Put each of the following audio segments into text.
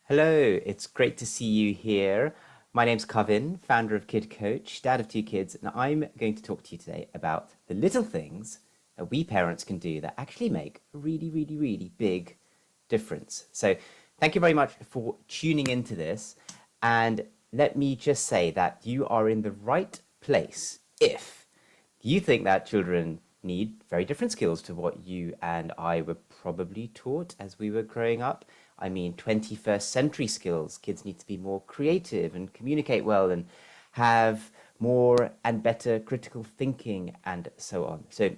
Hello, it's great to see you here. My name's Kavin, founder of KidCoach, dad of two kids, and I'm going to talk to you today about the little things that we parents can do that actually make a really, really, really big difference. So, thank you very much for tuning into this. And let me just say that you are in the right place if you think that children need very different skills to what you and I were probably taught as we were growing up. I mean, 21st century skills. Kids need to be more creative and communicate well and have more and better critical thinking and so on. So,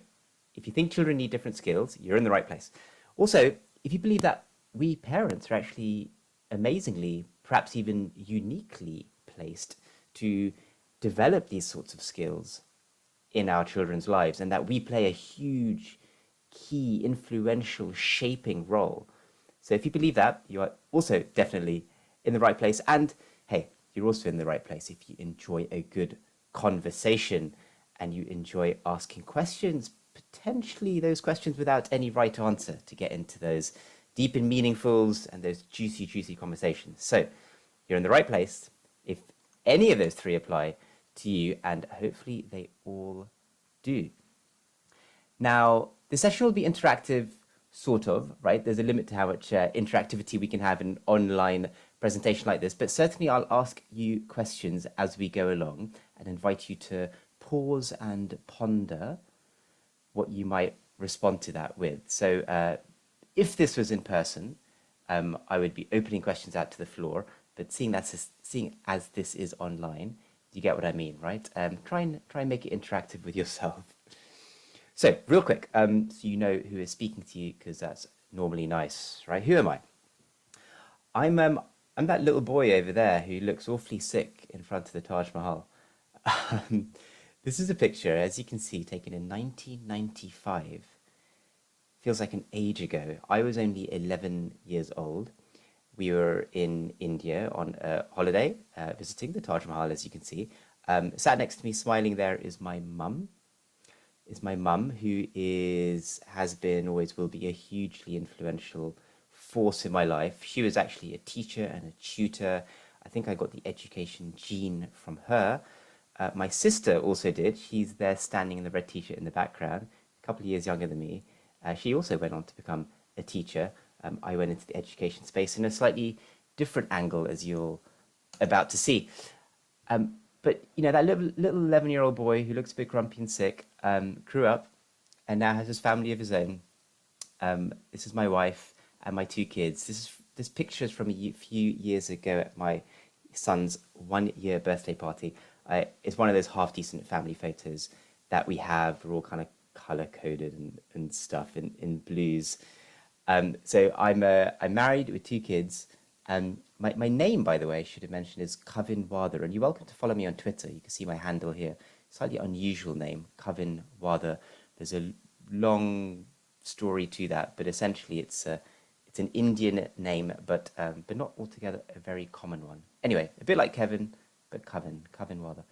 if you think children need different skills, you're in the right place. Also, if you believe that we parents are actually amazingly, perhaps even uniquely placed to develop these sorts of skills in our children's lives, and that we play a huge, key, influential, shaping role. So if you believe that, you are also definitely in the right place. And hey, you're also in the right place if you enjoy a good conversation and you enjoy asking questions, potentially those questions without any right answer, to get into those deep and meaningfuls and those juicy, juicy conversations. So you're in the right place if any of those three apply to you, and hopefully they all do. Now, the session will be interactive, sort of, right? There's a limit to how much interactivity we can have in an online presentation like this, but certainly I'll ask you questions as we go along and invite you to pause and ponder what you might respond to that with. So if this was in person, I would be opening questions out to the floor, but seeing as this is online, you get what I mean, right? Try and make it interactive with yourself. So, real quick, so you know who is speaking to you, because that's normally nice, right? Who am I? I'm that little boy over there who looks awfully sick in front of the Taj Mahal. Um, this is a picture, as you can see, taken in 1995. Feels like an age ago. I was only 11 years old. We were in India on a holiday, visiting the Taj Mahal, as you can see. Sat next to me, smiling there, is my mum. Who has been, always will be, a hugely influential force in my life. She was actually a teacher and a tutor. I think I got the education gene from her. My sister also did. She's there standing in the red t-shirt in the background, a couple of years younger than me. She also went on to become a teacher. I went into the education space in a slightly different angle, as you're about to see. But you know, that little 11-year-old boy who looks a bit grumpy and sick grew up and now has his family of his own. This is my wife and my two kids. This picture is from a few years ago at my son's 1-year birthday party. It's one of those half-decent family photos that we have. We're all kind of color-coded and stuff in blues. So I'm married with two kids. My name, by the way, I should have mentioned, is Kavin Wather, and you're welcome to follow me on Twitter. You can see my handle here. Slightly unusual name, Kavin Wather. There's a long story to that, but essentially it's an Indian name, but not altogether a very common one. Anyway, a bit like Kevin, but Kavin Wather.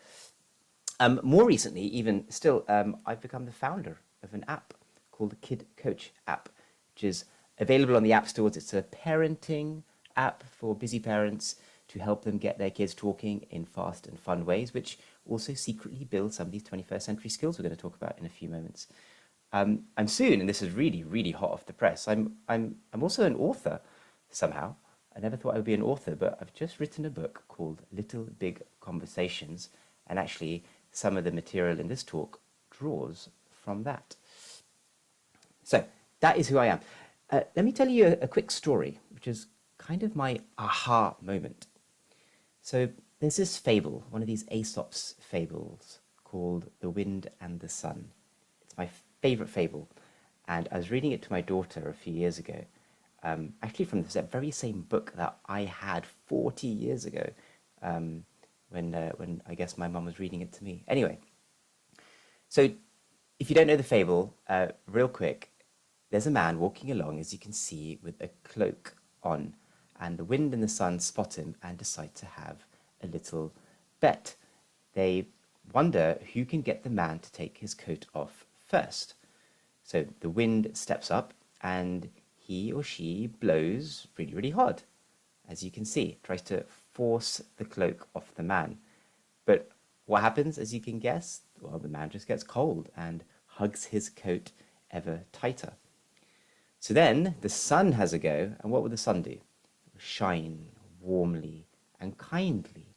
More recently, even still, I've become the founder of an app called the KidCoach app, which is available on the app stores. It's a parenting app for busy parents to help them get their kids talking in fast and fun ways, which also secretly builds some of these 21st century skills we're going to talk about in a few moments. I'm soon, and this is really, really hot off the press, I'm also an author somehow. I never thought I would be an author, but I've just written a book called Little Big Conversations, and actually some of the material in this talk draws from that. So that is who I am. Let me tell you a quick story, which is kind of my aha moment. So there's this fable, one of these Aesop's fables, called The Wind and the Sun. It's my favorite fable, and I was reading it to my daughter a few years ago, actually from that very same book that I had 40 years ago, when I guess my mum was reading it to me. Anyway, so if you don't know the fable, real quick, there's a man walking along, as you can see, with a cloak on, and the wind and the sun spot him and decide to have a little bet. They wonder who can get the man to take his coat off first. So the wind steps up and he or she blows really, really hard. as you can see, tries to force the cloak off the man. But what happens, as you can guess? Well, the man just gets cold and hugs his coat ever tighter. So then the sun has a go, and what will the sun do? It will shine warmly and kindly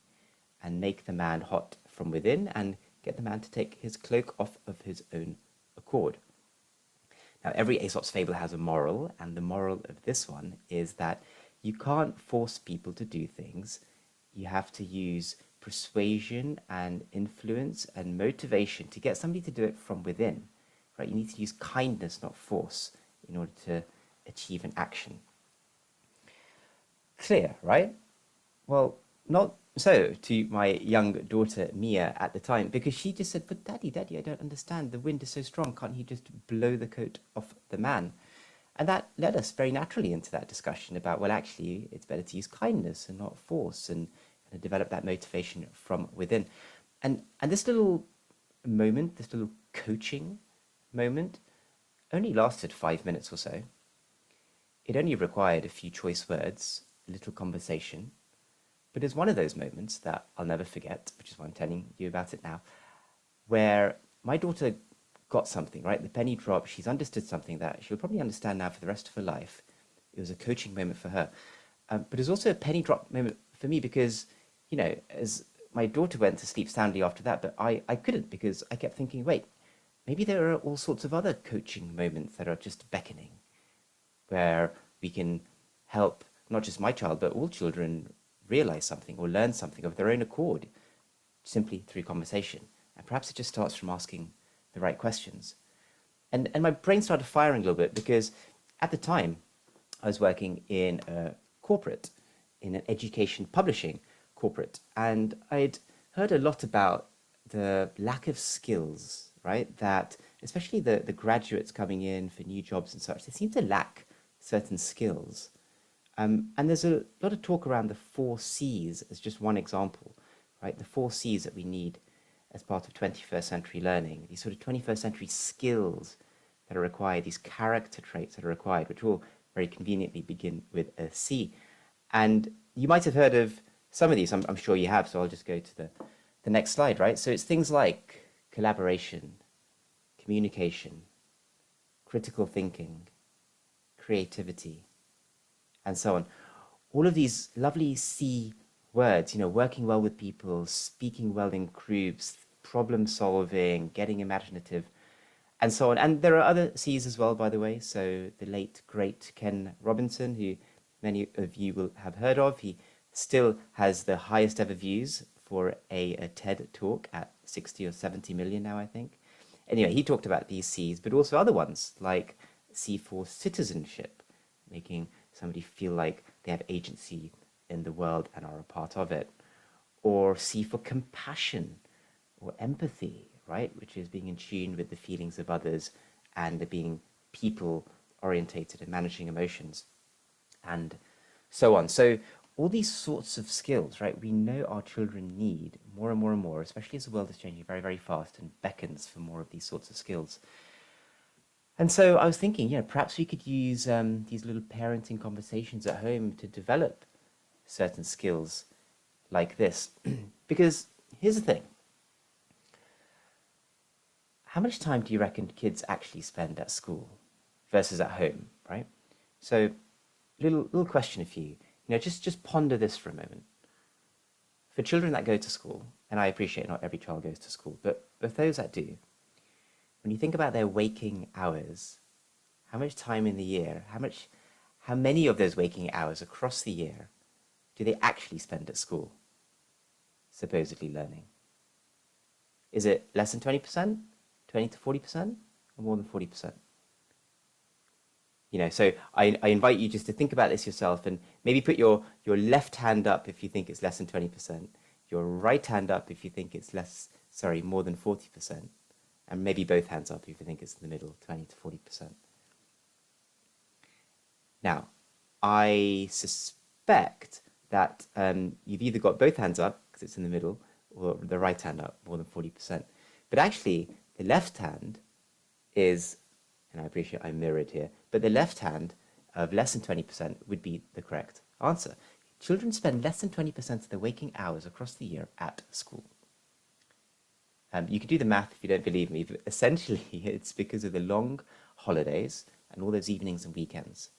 and make the man hot from within and get the man to take his cloak off of his own accord. Now, every Aesop's fable has a moral, and the moral of this one is that you can't force people to do things. You have to use persuasion and influence and motivation to get somebody to do it from within, right? You need to use kindness, not force, in order to achieve an action. Clear, right? Well, not so to my young daughter Mia at the time, because she just said, "But Daddy, I don't understand. The wind is so strong. Can't he just blow the coat off the man?" And that led us very naturally into that discussion about, well, actually, it's better to use kindness and not force, and develop that motivation from within. And this little moment, this little coaching moment, only lasted 5 minutes or so. It only required a few choice words, a little conversation, but it's one of those moments that I'll never forget, which is why I'm telling you about it now, where my daughter got something, right? The penny drop. She's understood something that she'll probably understand now for the rest of her life. It was a coaching moment for her. But it's also a penny drop moment for me because, as my daughter went to sleep soundly after that, but I couldn't, because I kept thinking, wait, maybe there are all sorts of other coaching moments that are just beckoning, where we can help not just my child, but all children realize something or learn something of their own accord, simply through conversation. And perhaps it just starts from asking the right questions. And my brain started firing a little bit, because at the time I was working in a corporate, in an education publishing corporate, and I'd heard a lot about the lack of skills, right? That especially the graduates coming in for new jobs and such, they seem to lack certain skills. And there's a lot of talk around the 4 Cs as just one example, right? The 4 Cs that we need as part of 21st century learning, these sort of 21st century skills that are required, these character traits that are required, which all very conveniently begin with a C. And you might have heard of some of these, I'm sure you have, so I'll just go to the next slide, right? So it's things like collaboration, communication, critical thinking, creativity, and so on. All of these lovely C words, working well with people, speaking well in groups, problem solving, getting imaginative, and so on. And there are other C's as well, by the way. So the late, great Ken Robinson, who many of you will have heard of, he still has the highest ever views for a TED talk at 60 or 70 million now, I think. Anyway, he talked about these C's, but also other ones like C for citizenship, making somebody feel like they have agency in the world and are a part of it. Or C for compassion or empathy, right? Which is being in tune with the feelings of others and being people orientated and managing emotions and so on. So all these sorts of skills, right? We know our children need more and more and more, especially as the world is changing very, very fast and beckons for more of these sorts of skills. And so I was thinking, perhaps we could use these little parenting conversations at home to develop certain skills like this. Because here's the thing. How much time do you reckon kids actually spend at school versus at home, right? So little question for you. Just ponder this for a moment. For children that go to school, and I appreciate not every child goes to school, but for those that do, when you think about their waking hours, how much time in the year, how many of those waking hours across the year do they actually spend at school, supposedly learning? Is it less than 20%, 20 to 40%, or more than 40%? So I invite you just to think about this yourself, and maybe put your left hand up if you think it's less than 20%, your right hand up if you think it's more than 40%, and maybe both hands up if you think it's in the middle, 20 to 40%. Now, I suspect that you've either got both hands up because it's in the middle, or the right hand up, more than 40%. But actually, the left hand is, and I appreciate I mirrored here, but the left hand of less than 20% would be the correct answer. children spend less than 20% of their waking hours across the year at school. You can do the math if you don't believe me, but essentially it's because of the long holidays and all those evenings and weekends.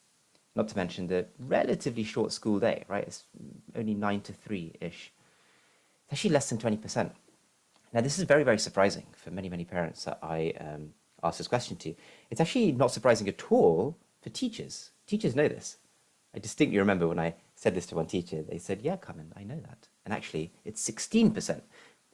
Not to mention the relatively short school day, right? It's only 9 to 3-ish. It's actually less than 20%. Now, this is very, very surprising for many, many parents that I asked this question to. It's actually not surprising at all for teachers. Teachers know this. I distinctly remember when I said this to one teacher, they said, yeah, Kavin, I know that. And actually, it's 16%.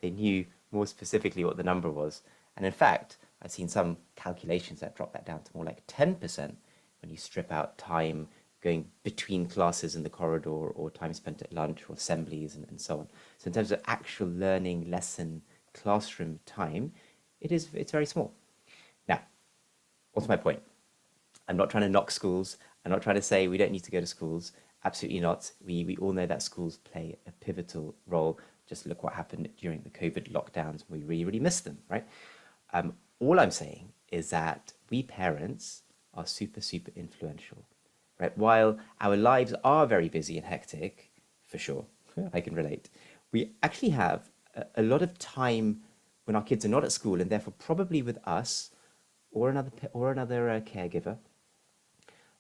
They knew more specifically what the number was. And in fact, I've seen some calculations that drop that down to more like 10% when you strip out time going between classes in the corridor or time spent at lunch or assemblies and so on. So in terms of actual learning, lesson, classroom time, it's very small. Now, what's my point? I'm not trying to knock schools. I'm not trying to say we don't need to go to schools. Absolutely not. We all know that schools play a pivotal role. Just look what happened during the COVID lockdowns. We really, really missed them, right? All I'm saying is that we parents are super, super influential, right? While our lives are very busy and hectic, for sure, I can relate, we actually have a lot of time when our kids are not at school and therefore probably with us or another caregiver,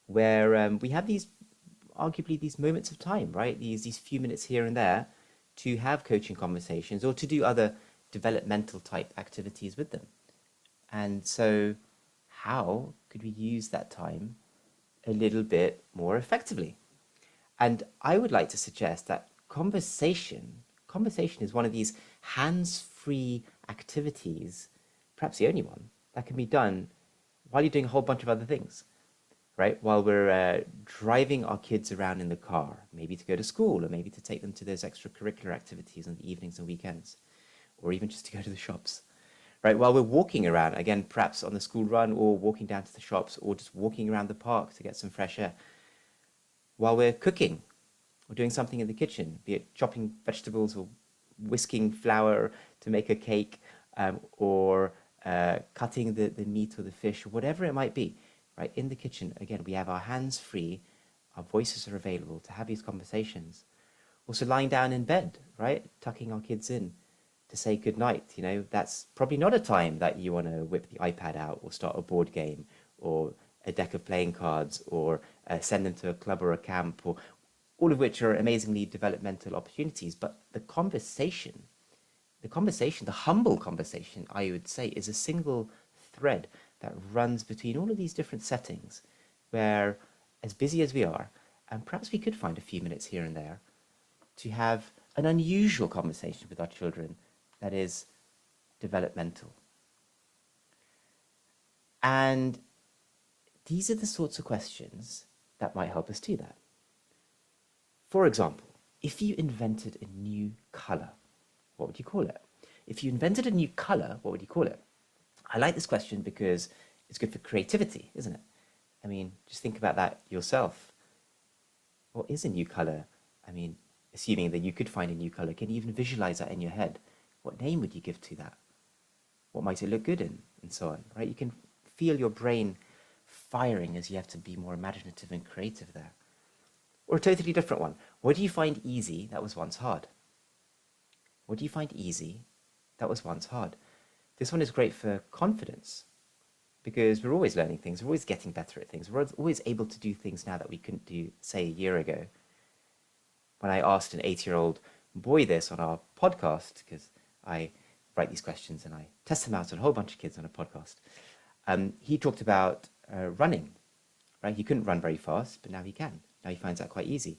where we have arguably these moments of time, right? These few minutes here and there to have coaching conversations or to do other developmental type activities with them. And so how could we use that time a little bit more effectively? And I would like to suggest that conversation is one of these hands-free activities, perhaps the only one, that can be done while you're doing a whole bunch of other things, right? While we're driving our kids around in the car, maybe to go to school or maybe to take them to those extracurricular activities on the evenings and weekends, or even just to go to the shops, right? While we're walking around, again, perhaps on the school run or walking down to the shops or just walking around the park to get some fresh air. While we're cooking or doing something in the kitchen, be it chopping vegetables or whisking flour to make a cake, or cutting the meat or the fish, or whatever it might be, right? In the kitchen, again, we have our hands free, our voices are available to have these conversations. Also lying down in bed, right? Tucking our kids in to say goodnight. You know, that's probably not a time that you want to whip the iPad out or start a board game or a deck of playing cards or send them to a club or a camp, or all of which are amazingly developmental opportunities. But the humble conversation, I would say, is a single thread that runs between all of these different settings where, as busy as we are, and perhaps we could find a few minutes here and there to have an unusual conversation with our children that is developmental. And these are the sorts of questions that might help us do that. For example, if you invented a new color, what would you call it? If you invented a new color, what would you call it? I like this question because it's good for creativity, isn't it? I mean, just think about that yourself. What is a new color? I mean, assuming that you could find a new color, can you even visualize that in your head? What name would you give to that? What might it look good in? And so on, right? You can feel your brain firing as you have to be more imaginative and creative there. Or a totally different one. What do you find easy that was once hard? What do you find easy that was once hard? This one is great for confidence because we're always learning things. We're always getting better at things. We're always able to do things now that we couldn't do, say, a year ago. When I asked an 8-year-old boy this on our podcast, because I write these questions and I test them out on a whole bunch of kids on a podcast, he talked about running, right? He couldn't run very fast, but now he can. Now he finds that quite easy.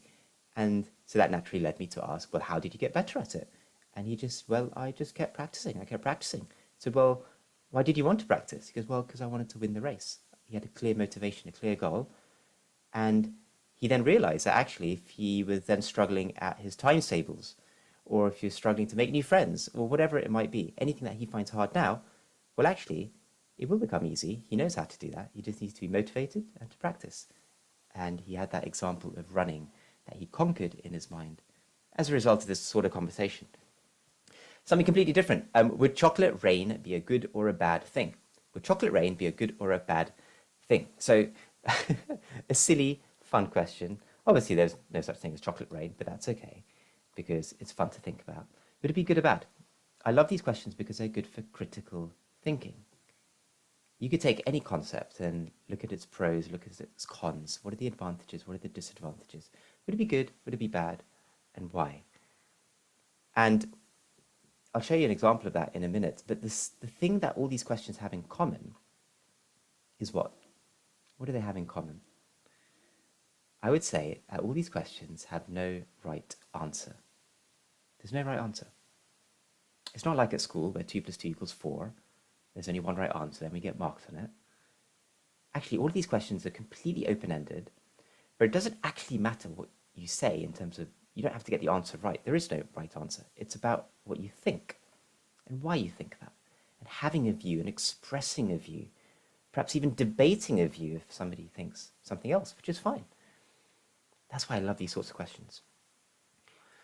And so that naturally led me to ask, well, how did you get better at it? And he I just kept practicing. I kept practicing. So, well, why did you want to practice? He goes, well, because I wanted to win the race. He had a clear motivation, a clear goal. And he then realized that actually if he was then struggling at his times tables, or if you're struggling to make new friends, or whatever it might be, anything that he finds hard now, well, actually, it will become easy. He knows how to do that. He just needs to be motivated and to practice. And he had that example of running that he conquered in his mind as a result of this sort of conversation. Something completely different. Would chocolate rain be a good or a bad thing? Would chocolate rain be a good or a bad thing? So a silly, fun question. Obviously, there's no such thing as chocolate rain, but that's okay because it's fun to think about. Would it be good or bad? I love these questions because they're good for critical thinking. You could take any concept and look at its pros, look at its cons. What are the advantages? What are the disadvantages? Would it be good? Would it be bad? And why? And I'll show you an example of that in a minute. But the thing that all these questions have in common is what? What do they have in common? I would say that all these questions have no right answer. There's no right answer. It's not like at school where 2 plus 2 equals 4. There's only one right answer, then we get marks on it. Actually, all of these questions are completely open-ended, but it doesn't actually matter what you say in terms of, you don't have to get the answer right. There is no right answer. It's about what you think and why you think that, and having a view and expressing a view, perhaps even debating a view if somebody thinks something else, which is fine. That's why I love these sorts of questions.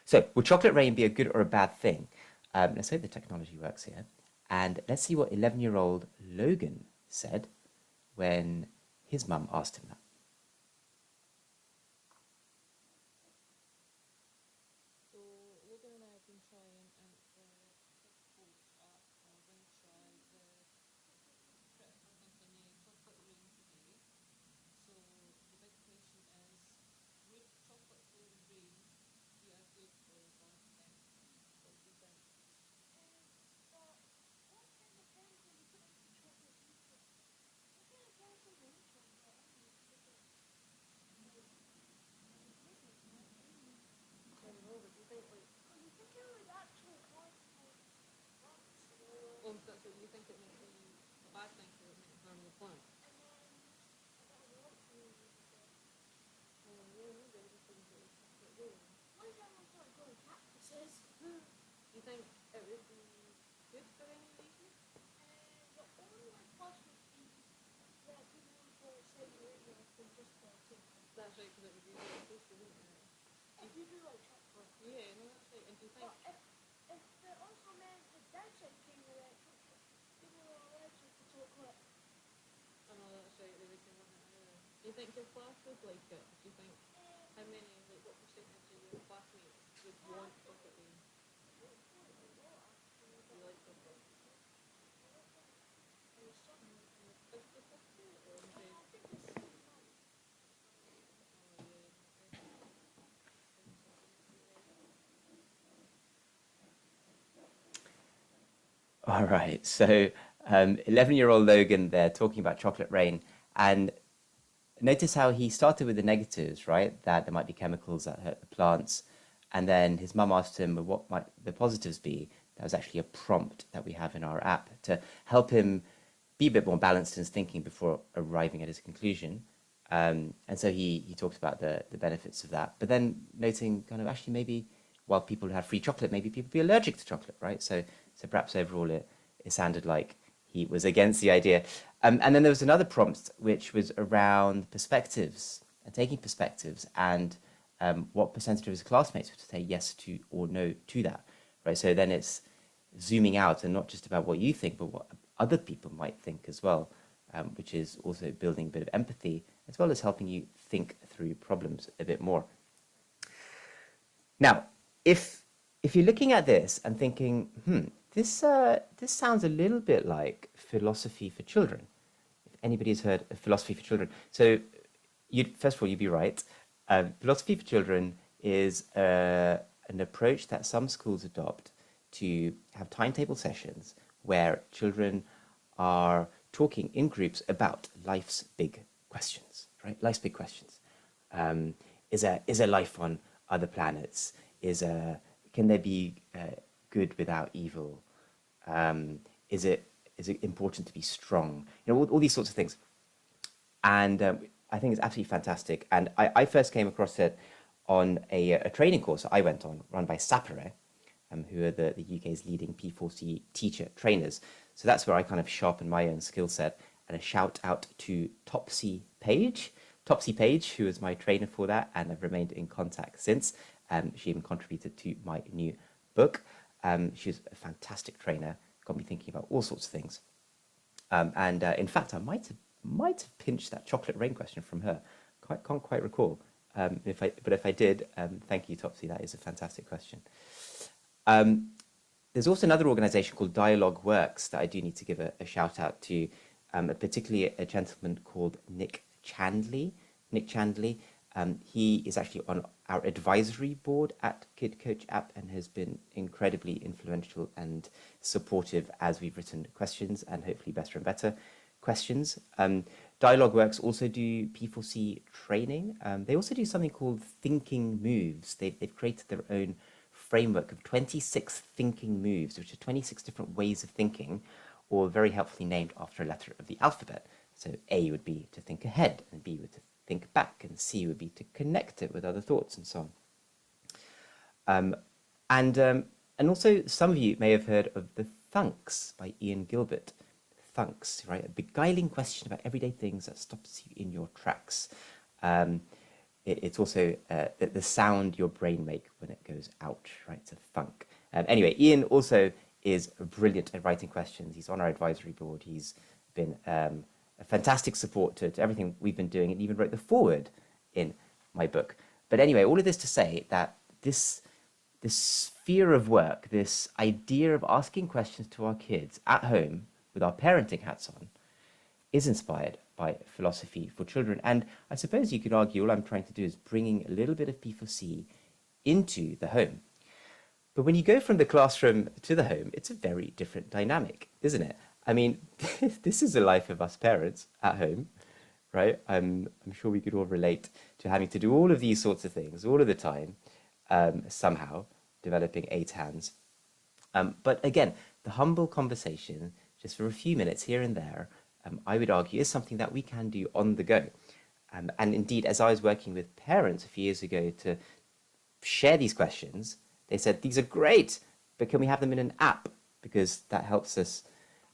So, would chocolate rain be a good or a bad thing? Let's hope the technology works here. And let's see what 11-year-old Logan said when his mum asked him that. So Logan and I have been trying the KidCoach app. We're going to try the critical thinking chocolate rain today. So the big question is, would chocolate flavored rain be a good or a bad thing? What do you think? I don't know, but do you think like, oh, that's what you think it might be a bad thing because it might harm the plant? Oh, yeah, maybe I just wouldn't get chocolate rain. Do you think it would be good for any reason? That's right, because it would be really tasty, wouldn't it? Yeah, no, that's right. And do you think? I know that's right. They would say nothing either. Do you think your class would like it? Do you think how many, like, what percentage of your classmates would want chocolate rain? Do you like chocolate? 50-50 or maybe? Oh yeah, All right, so 11-year-old Logan there talking about chocolate rain. And notice how he started with the negatives, right? That there might be chemicals that hurt the plants. And then his mum asked him, well, what might the positives be? That was actually a prompt that we have in our app to help him be a bit more balanced in his thinking before arriving at his conclusion. And so he talked about the benefits of that. But then noting kind of actually maybe while people have free chocolate, maybe people be allergic to chocolate, right? So perhaps overall it sounded like he was against the idea. And then there was another prompt which was around perspectives and taking perspectives and what percentage of his classmates would say yes to or no to that, right? So then it's zooming out and not just about what you think, but what other people might think as well, which is also building a bit of empathy as well as helping you think through problems a bit more. Now, if you're looking at this and thinking, this sounds a little bit like philosophy for children. If anybody's heard of philosophy for children, so first of all, you'd be right. Philosophy for children is an approach that some schools adopt to have timetable sessions where children are talking in groups about life's big questions, right? Life's big questions. Is there life on other planets? Can there be good without evil? Is it important to be strong? You know, all these sorts of things. And I think it's absolutely fantastic. And I first came across it on a training course I went on, run by Sapere, who are the UK's leading P40 teacher trainers. So that's where I kind of sharpened my own skill set. And a shout out to Topsy Page. Topsy Page, who was my trainer for that, and I've remained in contact since. She even contributed to my new book. She's a fantastic trainer, got me thinking about all sorts of things. In fact, I might have pinched that chocolate rain question from her. Can't quite recall. But if I did, thank you, Topsy. That is a fantastic question. Um, there's also another organization called Dialogue Works that I do need to give a shout out to, particularly a gentleman called Nick Chandley. Nick Chandley, he is actually on our advisory board at KidCoach app and has been incredibly influential and supportive as we've written questions and hopefully better and better questions. Dialogue Works also do P4C training. They also do something called Thinking Moves. They've created their own framework of 26 thinking moves, which are 26 different ways of thinking, or very helpfully named after a letter of the alphabet. So A would be to think ahead, and B would to think back, and C would be to connect it with other thoughts, and so on. Um, and um, and also, some of you may have heard of the Thunks by Ian Gilbert. Thunks, right? A beguiling question about everyday things that stops you in your tracks. Um, it's also the sound your brain make when it goes ouch, right? It's a thunk. Anyway, Ian also is brilliant at writing questions. He's on our advisory board. He's been a fantastic support to everything we've been doing, and even wrote the foreword in my book. But anyway, all of this to say that this sphere of work, this idea of asking questions to our kids at home with our parenting hats on, is inspired by philosophy for children. And I suppose you could argue all I'm trying to do is bringing a little bit of P4C into the home. But when you go from the classroom to the home, it's a very different dynamic, isn't it? I mean, this is the life of us parents at home, right? I'm sure we could all relate to having to do all of these sorts of things all of the time, somehow developing eight hands. But again, the humble conversation, just for a few minutes here and there, I would argue is something that we can do on the go. And indeed, as I was working with parents a few years ago to share these questions, they said, these are great, but can we have them in an app? Because that helps us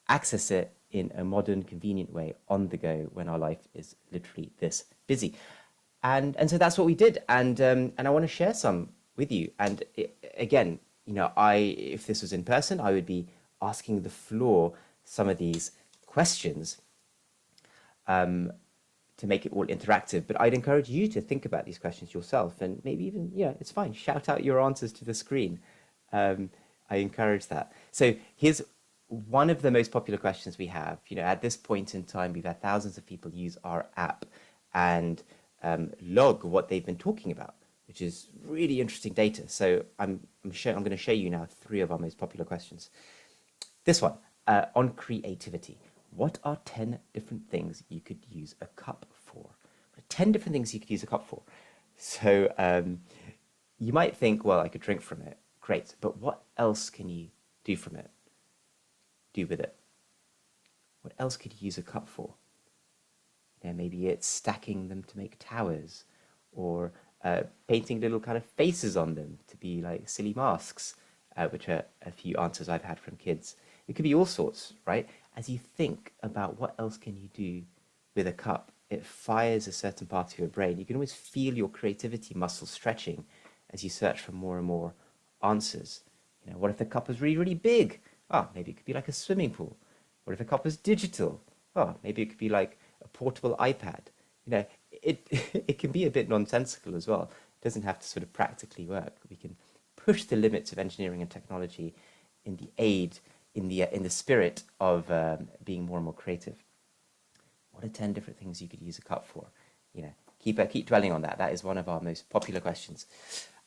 access it in a modern, convenient way on the go when our life is literally this busy. And so that's what we did. And I want to share some with you. And again, if this was in person, I would be asking the floor some of these questions to make it all interactive. But I'd encourage you to think about these questions yourself, and maybe even, it's fine, shout out your answers to the screen. I encourage that. So here's one of the most popular questions we have. At this point in time, we've had thousands of people use our app and log what they've been talking about, which is really interesting data. So I'm going to show you now 3 of our most popular questions. This one, on creativity. What are 10 different things you could use a cup for? 10 different things you could use a cup for. So you might think, well, I could drink from it. Great. But what else can you do from it? Do with it? What else could you use a cup for? Maybe it's stacking them to make towers, or painting little kind of faces on them to be like silly masks, which are a few answers I've had from kids. It could be all sorts, right? As you think about what else can you do with a cup, it fires a certain part of your brain. You can always feel your creativity muscles stretching as you search for more and more answers. What if the cup was really, really big? Maybe it could be like a swimming pool. What if the cup was digital? Maybe it could be like a portable iPad. It it can be a bit nonsensical as well. It doesn't have to sort of practically work. We can push the limits of engineering and technology in the spirit of being more and more creative. What are 10 different things you could use a cup for? Keep dwelling on that. That is one of our most popular questions.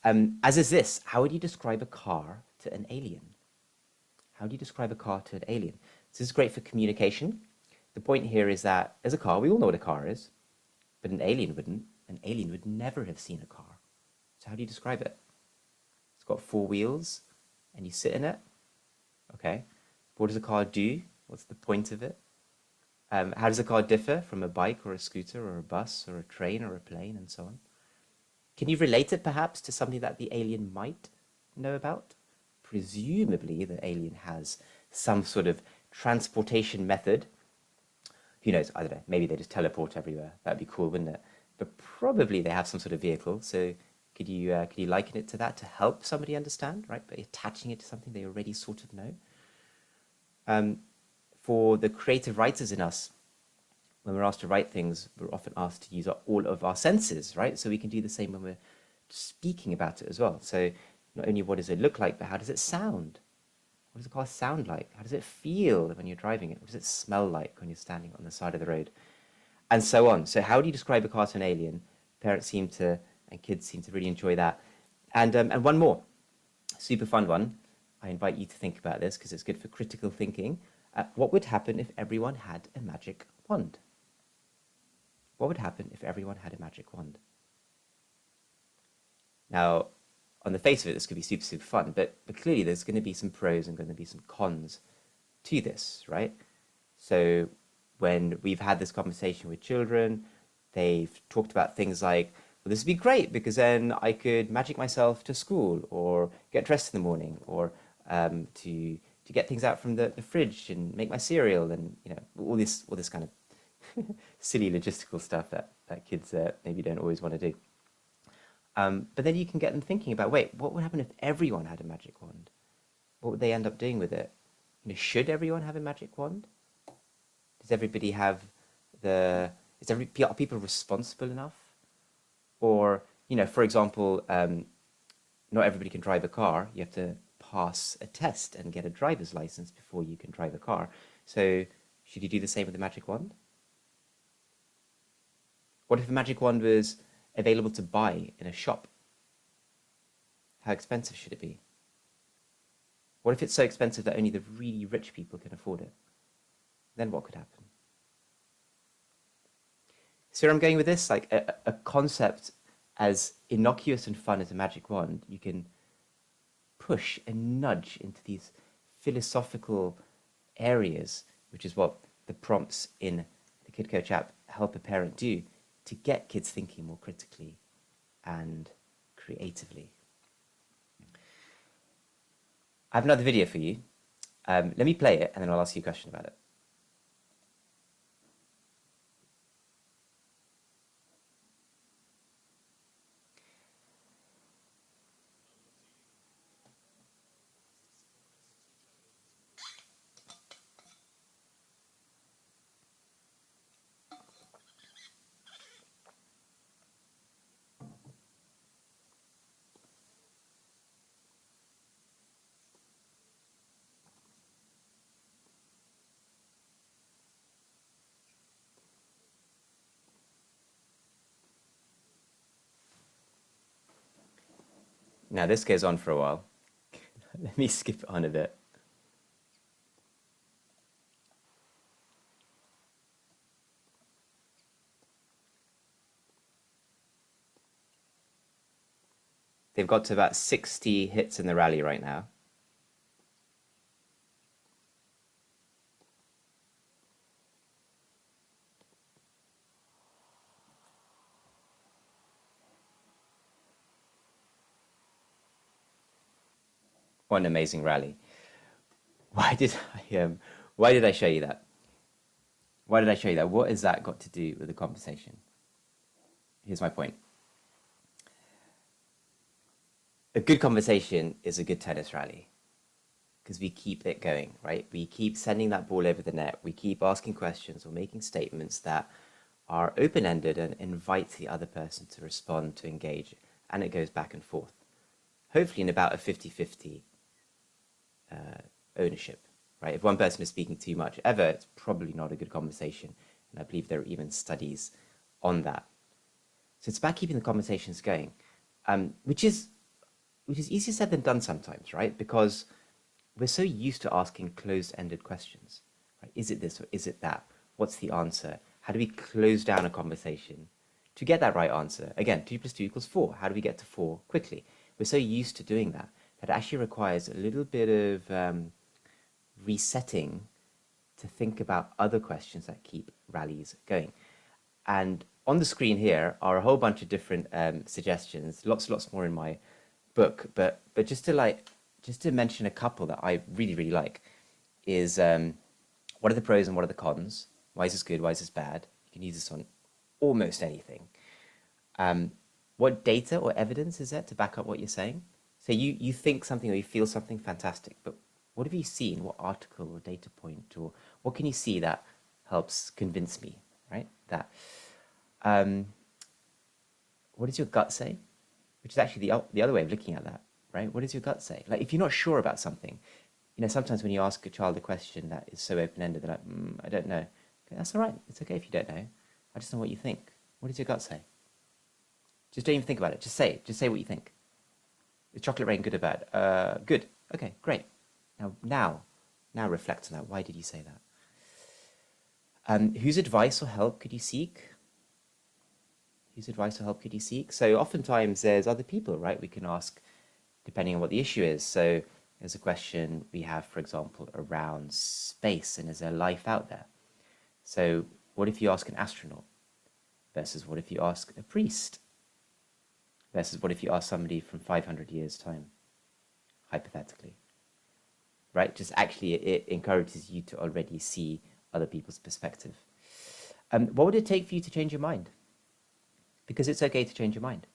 As is this, how would you describe a car to an alien? How do you describe a car to an alien? This is great for communication. The point here is that as a car, we all know what a car is, but an alien wouldn't. An alien would never have seen a car. So how do you describe it? It's got 4 wheels, and you sit in it. Okay. What does a car do? What's the point of it? How does a car differ from a bike or a scooter or a bus or a train or a plane and so on? Can you relate it perhaps to something that the alien might know about? Presumably the alien has some sort of transportation method. Who knows? I don't know. Maybe they just teleport everywhere. That'd be cool, wouldn't it? But probably they have some sort of vehicle. So could you liken it to that to help somebody understand, right? By attaching it to something they already sort of know. For the creative writers in us, when we're asked to write things, we're often asked to use all of our senses, right? So we can do the same when we're speaking about it as well. So not only what does it look like, but how does it sound? What does a car sound like? How does it feel when you're driving it? What does it smell like when you're standing on the side of the road? And so on. So how do you describe a car to an alien? Parents seem to, and kids seem to really enjoy that. And one more, super fun one. I invite you to think about this because it's good for critical thinking. What would happen if everyone had a magic wand? What would happen if everyone had a magic wand? Now, on the face of it, this could be super, super fun, but clearly there's going to be some pros and going to be some cons to this, right? So when we've had this conversation with children, they've talked about things like, well, this would be great because then I could magic myself to school or get dressed in the morning or to get things out from the fridge and make my cereal and all this kind of silly logistical stuff that kids maybe don't always want to do. But then you can get them thinking about, wait, what would happen if everyone had a magic wand? What would they end up doing with it? Should everyone have a magic wand? Does everybody have are people responsible enough? Or, for example, not everybody can drive a car. You have to pass a test and get a driver's license before you can drive a car. So should you do the same with the magic wand? What if a magic wand was available to buy in a shop? How expensive should it be? What if it's so expensive that only the really rich people can afford it? Then what could happen? See where I'm going with this? Like a concept as innocuous and fun as a magic wand, you can push and nudge into these philosophical areas, which is what the prompts in the KidCoach app help a parent do to get kids thinking more critically and creatively. I have another video for you. Let me play it and then I'll ask you a question about it. Now this goes on for a while. Let me skip it on a bit. They've got to about 60 hits in the rally right now. What an amazing rally. Why did why did I show you that? Why did I show you that? What has that got to do with the conversation? Here's my point. A good conversation is a good tennis rally because we keep it going, right? We keep sending that ball over the net. We keep asking questions or making statements that are open-ended and invite the other person to respond, to engage, and it goes back and forth. Hopefully in about a 50-50 ownership, right? If one person is speaking too much ever, it's probably not a good conversation. And I believe there are even studies on that. So it's about keeping the conversations going, which is easier said than done sometimes, right? Because we're so used to asking closed-ended questions, right? Is it this or is it that? What's the answer? How do we close down a conversation to get that right answer? Again, 2 + 2 = 4. How do we get to 4 quickly? We're so used to doing that that it actually requires a little bit of resetting to think about other questions that keep rallies going. And on the screen here are a whole bunch of different suggestions, lots more in my book, but just to mention a couple that I really like is what are the pros and what are the cons? Why is this good? Why is this bad? You can use this on almost anything. What data or evidence is there to back up what you're saying? So you think something or you feel something, fantastic, but what have you seen? What article or data point or what can you see that helps convince me, right? that. Um, what does your gut say? Which is actually the other way of looking at that, right? What does your gut say? Like, if you're not sure about something, sometimes when you ask a child a question that is so open-ended, they're like, I don't know. Okay, that's all right. It's okay if you don't know. I just know what you think. What does your gut say? Just don't even think about it. Just say it. Just say what you think. Is chocolate rain good or bad? Good. Okay, great. Now reflect on that. Why did you say that? Whose advice or help could you seek? Whose advice or help could you seek? So oftentimes there's other people, right? We can ask depending on what the issue is. So there's a question we have, for example, around space and is there life out there? So what if you ask an astronaut versus what if you ask a priest versus what if you ask somebody from 500 years' time, hypothetically, right? Just actually, it encourages you to already see other people's perspective. What would it take for you to change your mind? Because it's okay to change your mind,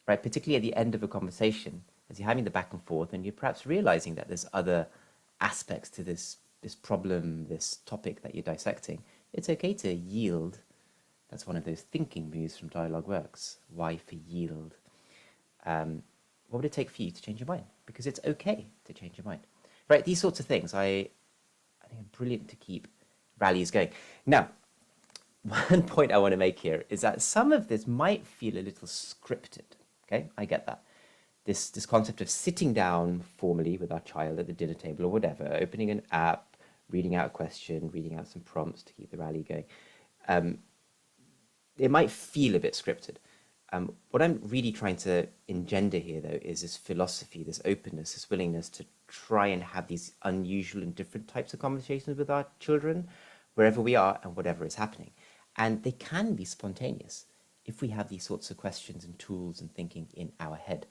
right? Particularly at the end of a conversation, as you're having the back and forth and you're perhaps realizing that there's other aspects to this problem, this topic that you're dissecting, it's okay to yield. That's one of those thinking moves from Dialogue Works. Why for yield? What would it take for you to change your mind? Because it's okay to change your mind, right? These sorts of things I think are brilliant to keep rallies going. Now, one point I want to make here is that some of this might feel a little scripted. Okay, I get that. This concept of sitting down formally with our child at the dinner table or whatever, opening an app, reading out a question, reading out some prompts to keep the rally going. It might feel a bit scripted. What I'm really trying to engender here, though, is this philosophy, this openness, this willingness to try and have these unusual and different types of conversations with our children, wherever we are and whatever is happening. And they can be spontaneous if we have these sorts of questions and tools and thinking in our head.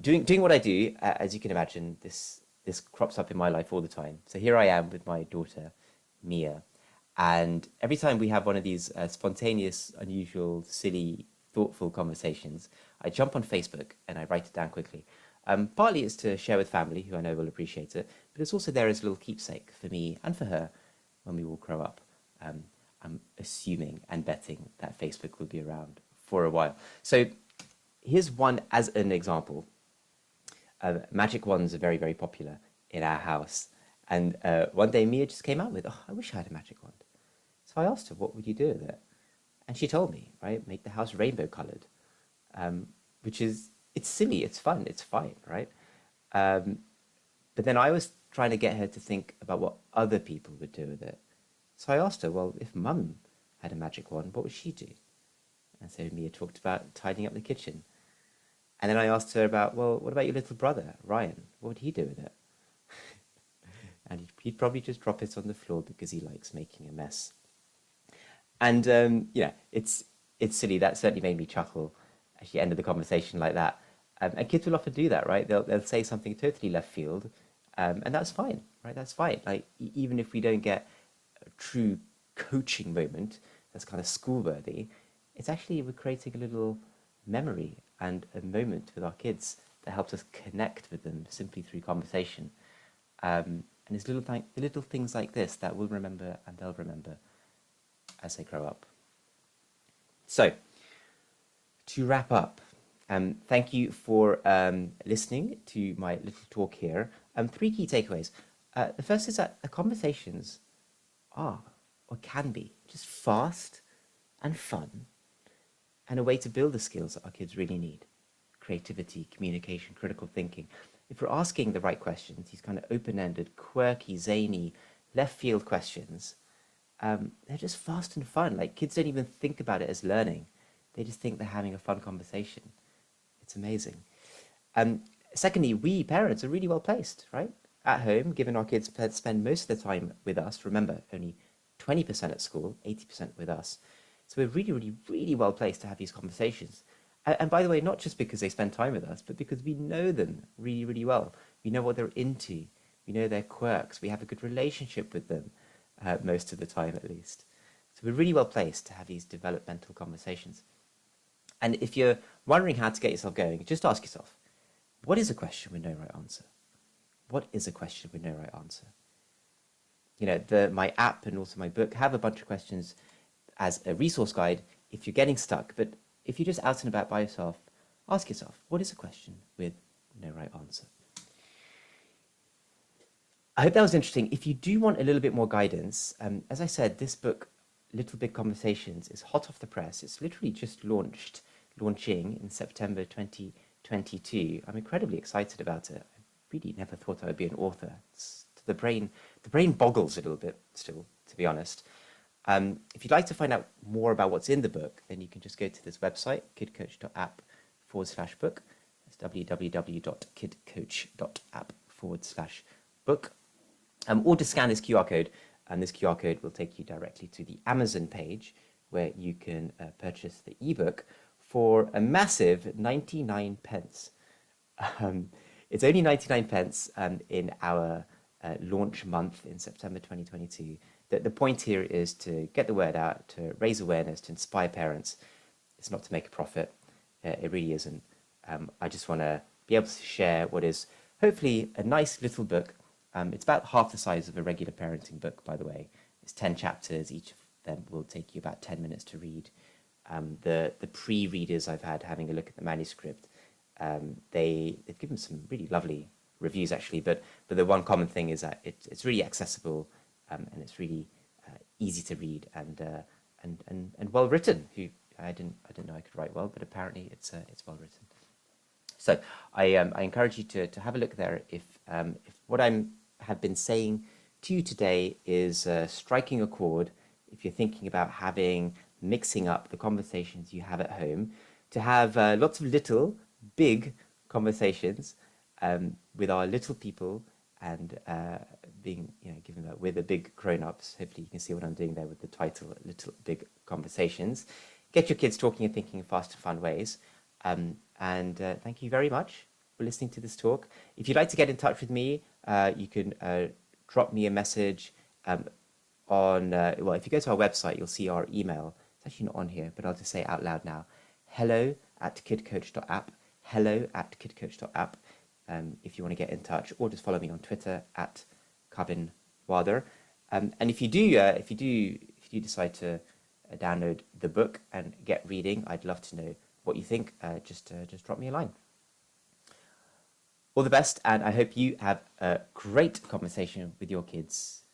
Doing what I do, as you can imagine, this crops up in my life all the time. So here I am with my daughter, Mia, and every time we have one of these spontaneous, unusual, silly, thoughtful conversations, I jump on Facebook and I write it down quickly. Partly it's to share with family, who I know will appreciate it, but it's also there as a little keepsake for me and for her when we all grow up. I'm assuming and betting that Facebook will be around for a while. So here's one as an example. Magic wands are very, very popular in our house. And one day Mia just came out with, I wish I had a magic wand. So I asked her, what would you do with it? And she told me, right, make the house rainbow colored, which is, it's silly, it's fun, it's fine, right? But then I was trying to get her to think about what other people would do with it. So I asked her, well, if Mum had a magic wand, what would she do? And so Mia talked about tidying up the kitchen. And then I asked her about, well, what about your little brother, Ryan? What would he do with it? And he'd probably just drop it on the floor because he likes making a mess. And it's silly. That certainly made me chuckle at the end of the conversation like that. And kids will often do that, right? They'll say something totally left field, and that's fine, right? That's fine. Like even if we don't get a true coaching moment that's kind of school-worthy, it's actually we're creating a little memory and a moment with our kids that helps us connect with them simply through conversation. And it's little things like this that we'll remember and they'll remember as they grow up. So, to wrap up, thank you for listening to my little talk here. 3 key takeaways. The first is that the conversations are, or can be, just fast and fun, and a way to build the skills that our kids really need. Creativity, communication, critical thinking. If we're asking the right questions, these kind of open-ended, quirky, zany, left-field questions, they're just fast and fun. Like kids don't even think about it as learning. They just think they're having a fun conversation. It's amazing. Secondly, we parents are really well placed, right? At home, given our kids spend most of their time with us. Remember, only 20% at school, 80% with us. So we're really, really, really well placed to have these conversations. And by the way, not just because they spend time with us, but because we know them really, really well. We know what they're into. We know their quirks. We have a good relationship with them, most of the time at least. So we're really well placed to have these developmental conversations. And if you're wondering how to get yourself going, just ask yourself, what is a question with no right answer? What is a question with no right answer? My app and also my book have a bunch of questions as a resource guide if you're getting stuck. But if you're just out and about by yourself, ask yourself, what is a question with no right answer? I hope that was interesting. If you do want a little bit more guidance, as I said, this book, Little Big Conversations, is hot off the press. It's literally just launching in September 2022. I'm incredibly excited about it. I really never thought I would be an author. The brain boggles a little bit still, to be honest. If you'd like to find out more about what's in the book, then you can just go to this website, kidcoach.app/book. That's www.kidcoach.app/book. Or just scan this QR code, and this QR code will take you directly to the Amazon page where you can purchase the ebook for a massive 99 pence. It's only 99 pence in our launch month in September 2022. The point here is to get the word out, to raise awareness, to inspire parents. It's not to make a profit. It really isn't. I just want to be able to share what is hopefully a nice little book. It's about half the size of a regular parenting book, by the way. It's 10 chapters. Each of them will take you about 10 minutes to read. The pre-readers I've had having a look at the manuscript, they've given some really lovely reviews, actually. But the one common thing is that it's really accessible, and it's really easy to read and well written. I didn't know I could write well, but apparently it's well written. So I encourage you to have a look there. If what have been saying to you today is striking a chord, if you're thinking about mixing up the conversations you have at home, to have lots of little, big conversations with our little people, and being given that we're the big grown-ups. Hopefully you can see what I'm doing there with the title, Little Big Conversations. Get your kids talking and thinking in fast and fun ways. And thank you very much for listening to this talk. If you'd like to get in touch with me, you can drop me a message on, if you go to our website, you'll see our email. It's actually not on here, but I'll just say it out loud now. hello@kidcoach.app, hello@kidcoach.app, if you want to get in touch, or just follow me on Twitter @Kavin. And if you do decide to download the book and get reading, I'd love to know what you think. Just drop me a line. All the best, and I hope you have a great conversation with your kids